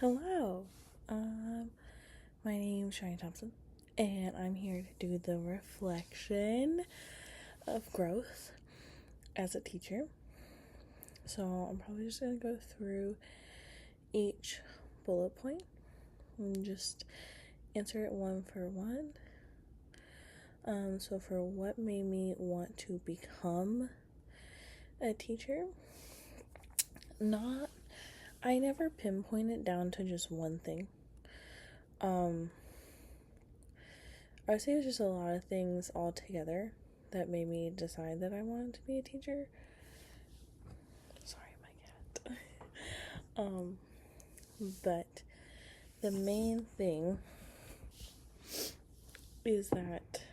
Hello, um, my name's Shani Thompson, and I'm here to do the reflection of growth as a teacher. So I'm probably just gonna go through each bullet point and just answer it one for one. So for what made me want to become a teacher, I never pinpoint it down to just one thing. I would say it was just a lot of things all together that made me decide that I wanted to be a teacher. Sorry, my cat. But the main thing is that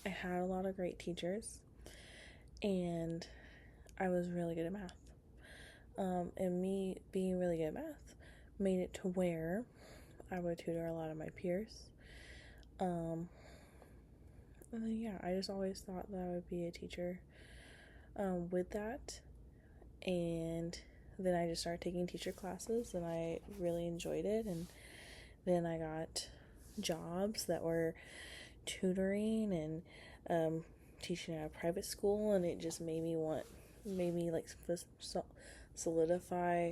I had a lot of great teachers and I was really good at math. And me being really good at math made it to where I would tutor a lot of my peers. And then, yeah, I just always thought that I would be a teacher with that. And then I just started taking teacher classes and I really enjoyed it. And then I got jobs that were tutoring and teaching at a private school, and it just made me like solidify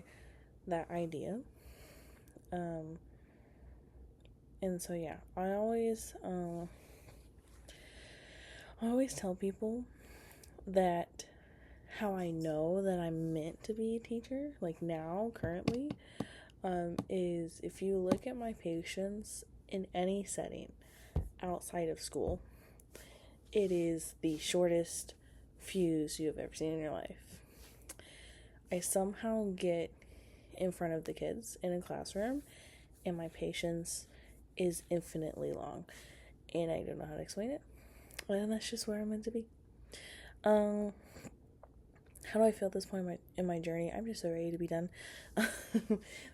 that idea. And so yeah, I always tell people that how I know that I'm meant to be a teacher, like now, currently, is if you look at my patients in any setting outside of school, it is the shortest fuse you have ever seen in your life. I somehow get in front of the kids in a classroom, and my patience is infinitely long, and I don't know how to explain it. And that's just where I'm meant to be. How do I feel at this point in my journey? I'm just so ready to be done.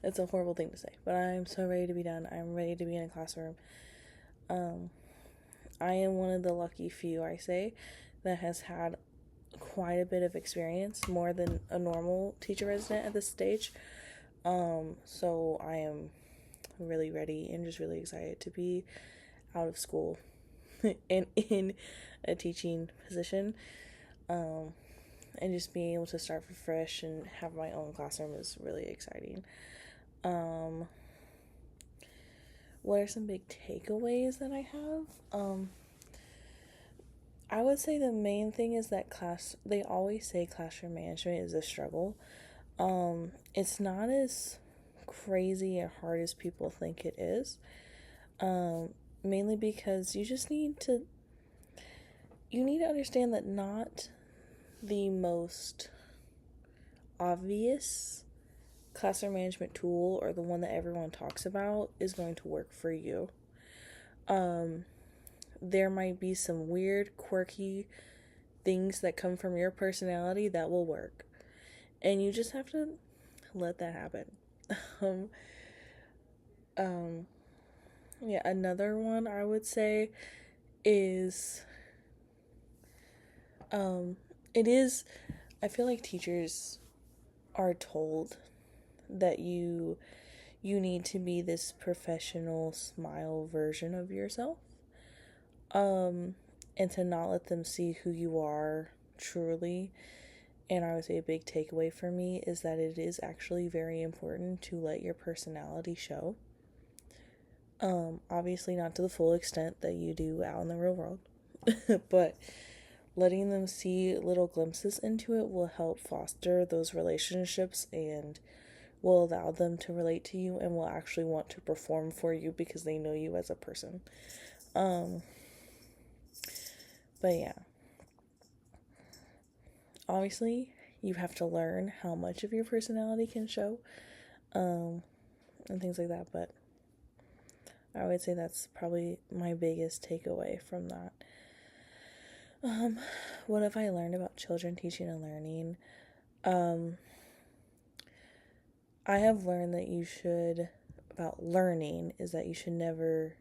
That's a horrible thing to say, but I'm so ready to be done. I'm ready to be in a classroom. I am one of the lucky few, I say, that has had quite a bit of experience, more than a normal teacher resident at this stage. So I am really ready and just really excited to be out of school and in a teaching position. And just being able to start from fresh and have my own classroom is really exciting. What are some big takeaways that I have? I would say the main thing is that they always say classroom management is a struggle. It's not as crazy and hard as people think it is. Mainly because you need to understand that not the most obvious classroom management tool or the one that everyone talks about is going to work for you. There might be some weird, quirky things that come from your personality that will work. And you just have to let that happen. Yeah, another one I would say is I feel like teachers are told that you need to be this professional smile version of yourself, and to not let them see who you are truly. And I would say a big takeaway for me is that it is actually very important to let your personality show. Obviously not to the full extent that you do out in the real world, but letting them see little glimpses into it will help foster those relationships and will allow them to relate to you and will actually want to perform for you because they know you as a person. But yeah. Obviously, you have to learn how much of your personality can show, and things like that, but I would say that's probably my biggest takeaway from that. What have I learned about children teaching and learning? I have learned that about learning is that you should never,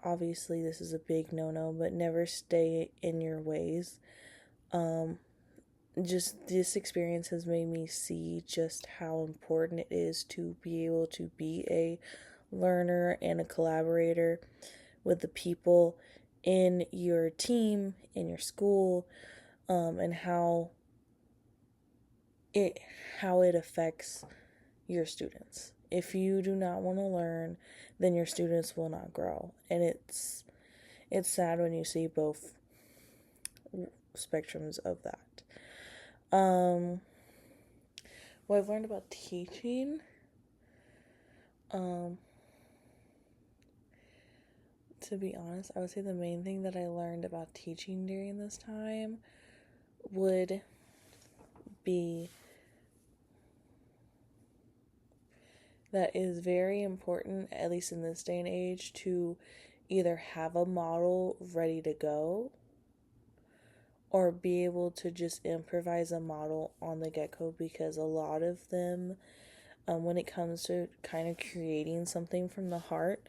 obviously this is a big no-no, but never stay in your ways. just this experience has made me see just how important it is to be able to be a learner and a collaborator with the people in your team, in your school, and it how it affects your students. If you do not want to learn, then your students will not grow, and it's sad when you see both spectrums of that. What I've learned about teaching, to be honest, I would say the main thing that I learned about teaching during this time would be that it is very important, at least in this day and age, to either have a model ready to go or be able to just improvise a model on the get-go, because a lot of them, when it comes to kind of creating something from the heart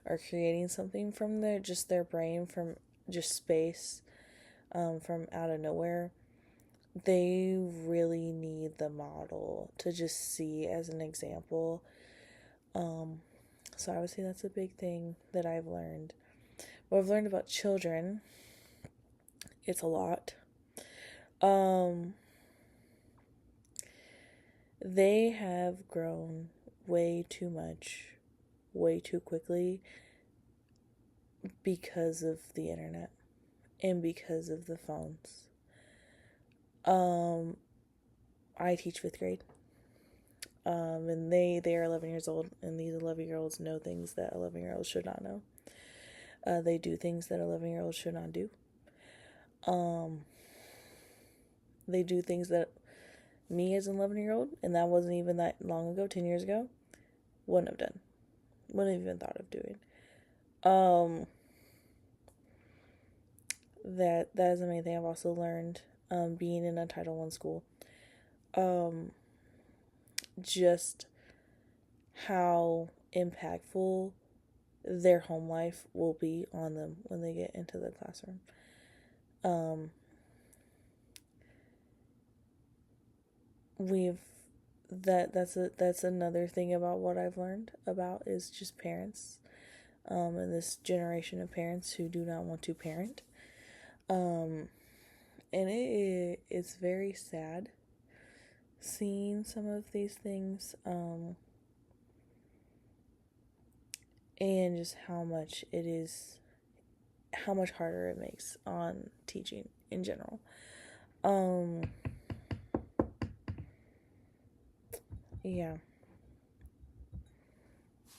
or creating something from their brain, from just space, from out of nowhere, they really need the model to just see as an example. So I would say that's a big thing that I've learned. What I've learned about children, it's a lot. They have grown way too much, way too quickly, because of the internet and because of the phones. I teach 5th grade. And they are 11 years old, and these 11-year-olds know things that 11-year-olds should not know. They do things that 11-year-olds should not do. They do things that me as an 11-year-old, and that wasn't even that long ago, 10 years ago, wouldn't have done. Wouldn't have even thought of doing. That is the main thing I've also learned, being in a Title I school. Just how impactful their home life will be on them when they get into the classroom. That's another thing about what I've learned about is just parents, and this generation of parents who do not want to parent. And it's very sad seeing some of these things, and just how much harder it makes on teaching in general. Yeah.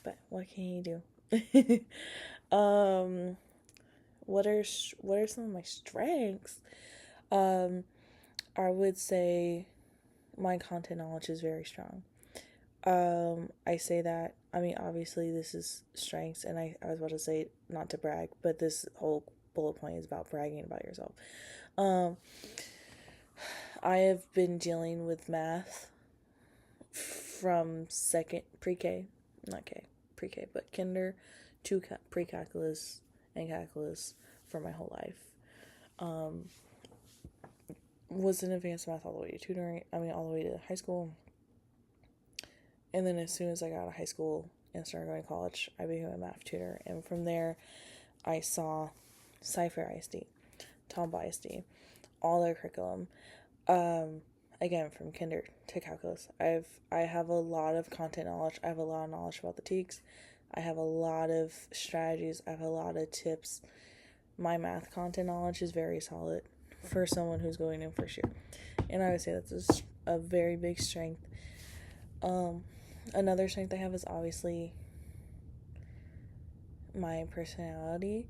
But what can you do? What are some of my strengths? I would say my content knowledge is very strong. I say that, I mean, obviously this is strengths, and I was about to say not to brag, but this whole bullet point is about bragging about yourself. I have been dealing with math from pre-K, but kinder to pre-calculus and calculus for my whole life. Was in advanced math all the way to tutoring, all the way to high school. And then as soon as I got out of high school and started going to college, I became a math tutor. And from there, I saw Cypher ISD, Tombaugh ISD, all their curriculum. Again, from kinder to calculus. I have a lot of content knowledge. I have a lot of knowledge about the TEKS. I have a lot of strategies. I have a lot of tips. My math content knowledge is very solid for someone who's going in first year. And I would say that's a very big strength. Another strength I have is obviously my personality.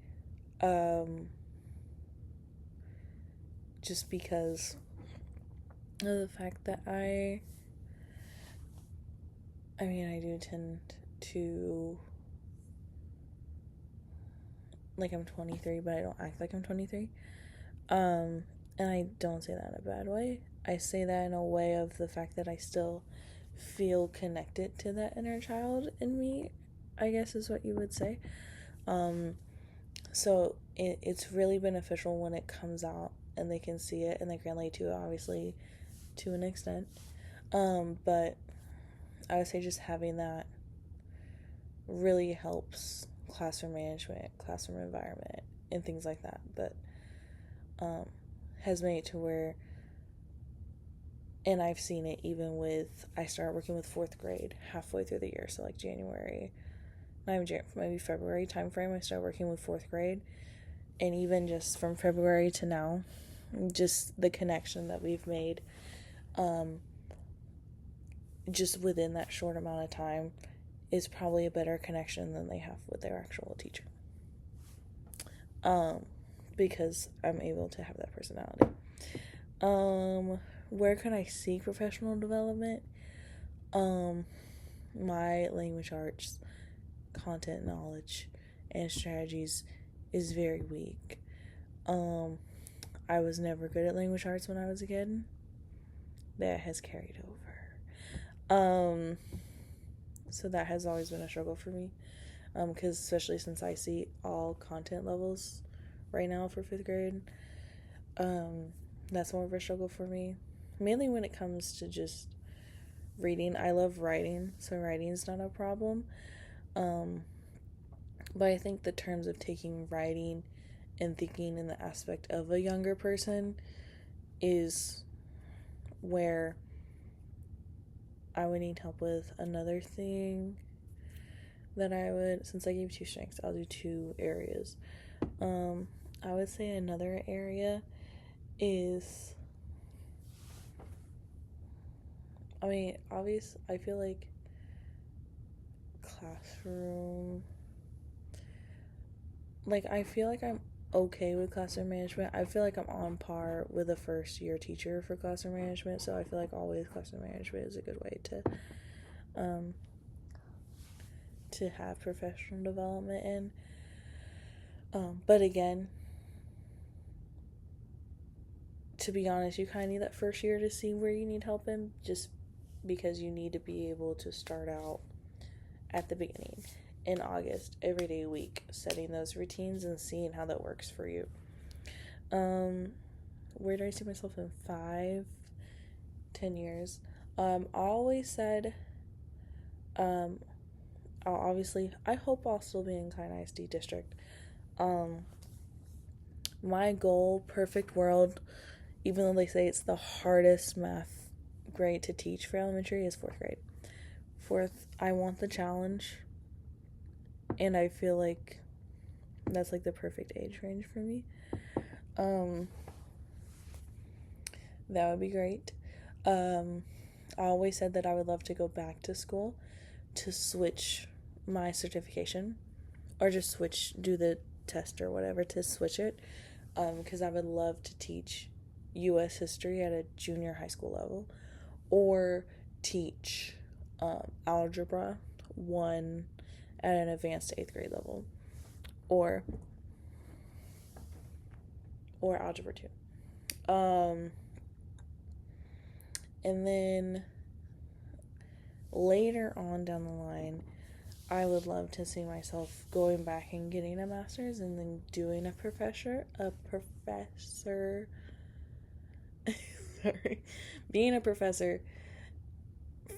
Just because of the fact that I do tend to, like, I'm 23, but I don't act like I'm 23. And I don't say that in a bad way. I say that in a way of the fact that I still feel connected to that inner child in me, I guess is what you would say. So it's really beneficial when it comes out and they can see it and they can relate to it, obviously, to an extent. But I would say just having that really helps classroom management, classroom environment, and things like that. That has made it to where, and I've seen it even with, I started working with 4th grade halfway through the year, so like January, not even January, maybe February timeframe, I started working with 4th grade. And even just from February to now, just the connection that we've made, just within that short amount of time, is probably a better connection than they have with their actual teacher. Because I'm able to have that personality. Where can I seek professional development? My language arts, content knowledge, and strategies is very weak. I was never good at language arts when I was a kid. That has carried over. So that has always been a struggle for me. Because especially since I see all content levels right now for 5th grade, that's more of a struggle for me. Mainly when it comes to just reading. I love writing, so writing is not a problem. But I think the terms of taking writing and thinking in the aspect of a younger person is where I would need help with. Another thing that I would, since I gave 2 strengths, I'll do 2 areas. I would say another area is, I feel like classroom, I feel like I'm okay with classroom management. I feel like I'm on par with a first year teacher for classroom management, so I feel like always classroom management is a good way to have professional development in. But again, to be honest, you kind of need that first year to see where you need help in, just because you need to be able to start out at the beginning in August, every day week, setting those routines and seeing how that works for you. Where do I see myself in 5-10 years? I always said, I hope I'll still be in Klein ISD district. My goal, perfect world, even though they say it's the hardest math grade to teach for elementary, is 4th grade. 4th, I want the challenge, and I feel like that's like the perfect age range for me. That would be great. I always said that I would love to go back to school to switch my certification, or just do the test or whatever to switch it, because I would love to teach U.S. history at a junior high school level, or teach algebra 1 at an advanced 8th grade level, or algebra 2. And then later on down the line, I would love to see myself going back and getting a master's and then doing a professor, being a professor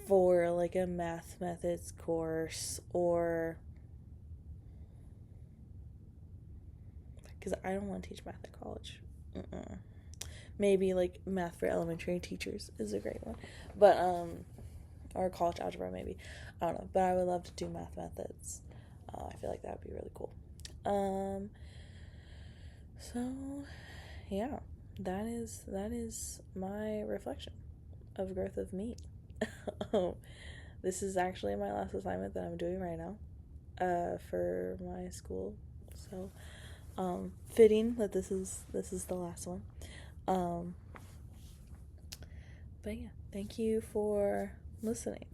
for like a math methods course, or because I don't want to teach math at college. Maybe like math for elementary teachers is a great one, but or college algebra maybe, I don't know, but I would love to do math methods. I feel like that would be really cool. So yeah, that is my reflection of growth of me. This is actually my last assignment that I'm doing right now for my school, so fitting that this is the last one. But yeah, thank you for listening.